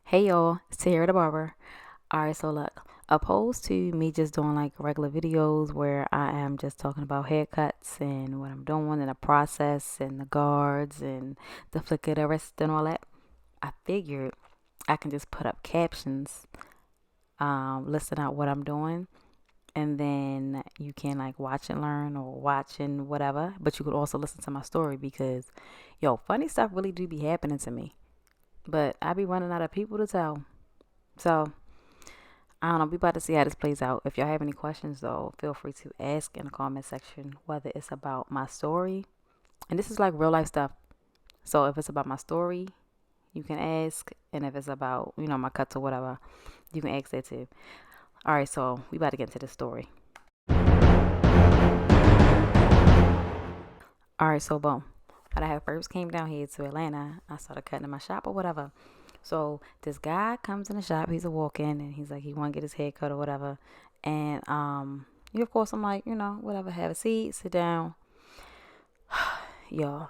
Hey y'all, it's Tara the Barber. Alright, so look, opposed to me just doing like regular videos where I am just talking about haircuts and what I'm doing and the process and the guards and the flick of the wrist and all that, I figured I can just put up captions, listing out what I'm doing, and then you can like watch and learn or watch and whatever, but you could also listen to my story because, yo, funny stuff really do be happening to me, but I be running out of people to tell. So, I don't know. We about to see how this plays out. If y'all have any questions, though, feel free to ask in the comment section. Whether it's about my story, and this is like real life stuff. So if it's about my story, you can ask, and if it's about my cuts or whatever, you can ask that too. All right, so we about to get into the story. All right, so boom. When I had first came down here to Atlanta, I started cutting in my shop or whatever. So this guy comes in the shop. He's a walk-in, and he's like, he want to get his hair cut or whatever. And of course, I'm like, whatever. Have a seat, sit down, y'all.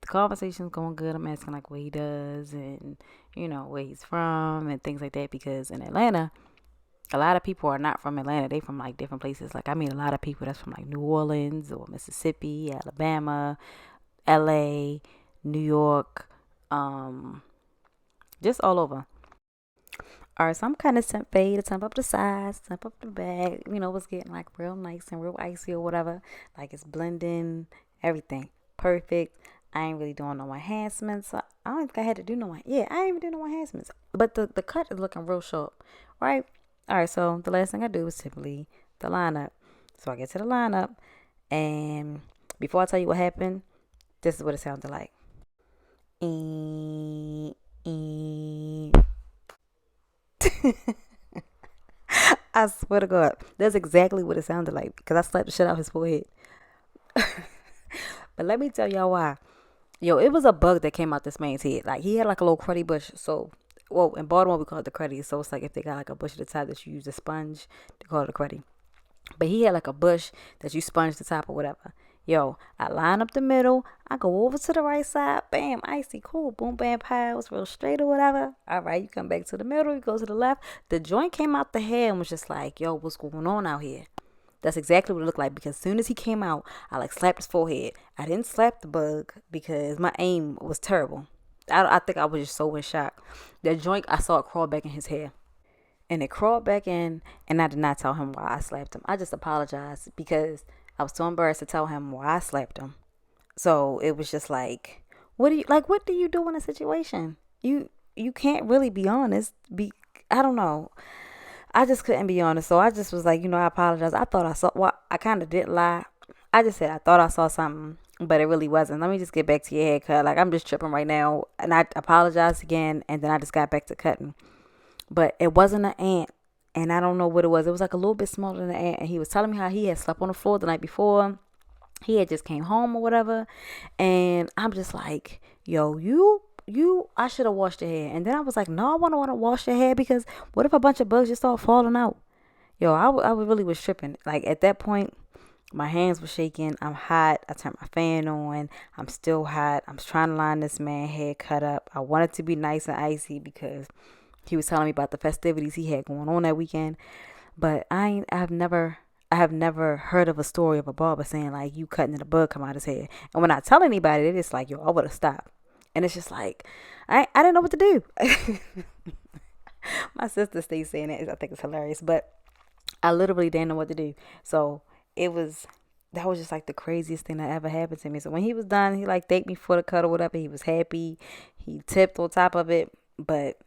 The conversation's going good. I'm asking like what he does and where he's from and things like that because in Atlanta, a lot of people are not from Atlanta. They from like different places. Like I meet a lot of people that's from like New Orleans or Mississippi, Alabama, LA, New York, just all over. All right, so I'm kind of temp fade, temp up the sides, temp up the back. It's getting like real nice and real icy or whatever. Like it's blending, everything perfect. I ain't really doing no enhancements. I don't think I had to do no. Yeah, I ain't even doing no enhancements. But the cut is looking real sharp, right? All right, so the last thing I do is typically the lineup. So I get to the lineup, and before I tell you what happened, this is what it sounded like. I swear to God, that's exactly what it sounded like because I slapped the shit out his forehead. But let me tell y'all why. Yo, it was a bug that came out this man's head. Like he had like a little cruddy bush. So, well, in Baltimore we call it the cruddy. So it's like if they got like a bush at the top that you use a sponge, they call it a cruddy. But he had like a bush that you sponge the top or whatever. Yo, I line up the middle. I go over to the right side. Bam, icy, cool. Boom, bam, piles, real straight or whatever. All right, you come back to the middle. You go to the left. The joint came out the hair and was just like, yo, what's going on out here? That's exactly what it looked like because as soon as he came out, I like slapped his forehead. I didn't slap the bug because my aim was terrible. I think I was just so in shock. That joint, I saw it crawl back in his hair. And it crawled back in, and I did not tell him why I slapped him. I just apologized because I was so embarrassed to tell him why I slapped him. So it was just like, what do you do in a situation? You can't really be honest. I don't know. I just couldn't be honest. So I just was like, I apologize. I thought I saw, well, I kind of did lie. I just said I thought I saw something, but it really wasn't. Let me just get back to your haircut. Like, I'm just tripping right now. And I apologized again, and then I just got back to cutting. But it wasn't an ant, and I don't know what it was. It was like a little bit smaller than an ant, and he was telling me how he had slept on the floor the night before. He had just came home or whatever, and I'm just like, yo, I should have washed your hair. And then I was like, no, I want to wash your hair because what if a bunch of bugs just start falling out? Yo, I really was tripping. Like at that point, my hands were shaking. I'm hot. I turned my fan on. I'm still hot. I'm trying to line this man hair cut up. I want it to be nice and icy because he was telling me about the festivities he had going on that weekend. But I have never heard of a story of a barber saying like you cutting and a bug come out his hair. And when I tell anybody, it's just like, yo, I would have stopped. And it's just like I didn't know what to do. My sister stays saying it. I think it's hilarious, but I literally didn't know what to do. So it was that was just like the craziest thing that ever happened to me. So when he was done, he like thanked me for the cut or whatever. He was happy. He tipped on top of it, but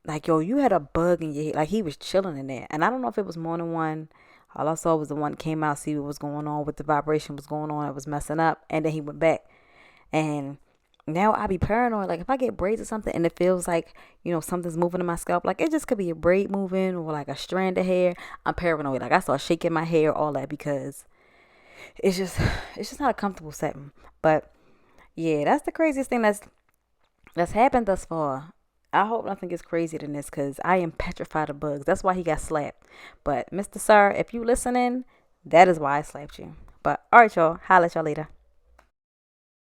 like, yo, you had a bug in your head. Like, he was chilling in there. And I don't know if it was more than one. All I saw was the one that came out, see what was going on, what the vibration was going on. It was messing up. And then he went back. And now I be paranoid. Like, if I get braids or something and it feels like, something's moving in my scalp, like, it just could be a braid moving or like a strand of hair. I'm paranoid. Like, I start shaking my hair, all that, because it's just not a comfortable setting. But yeah, that's the craziest thing that's happened thus far. I hope nothing gets crazier than this because I am petrified of bugs. That's why he got slapped. But Mr. Sir, if you listening, that is why I slapped you. But all right, y'all. Holla at y'all later.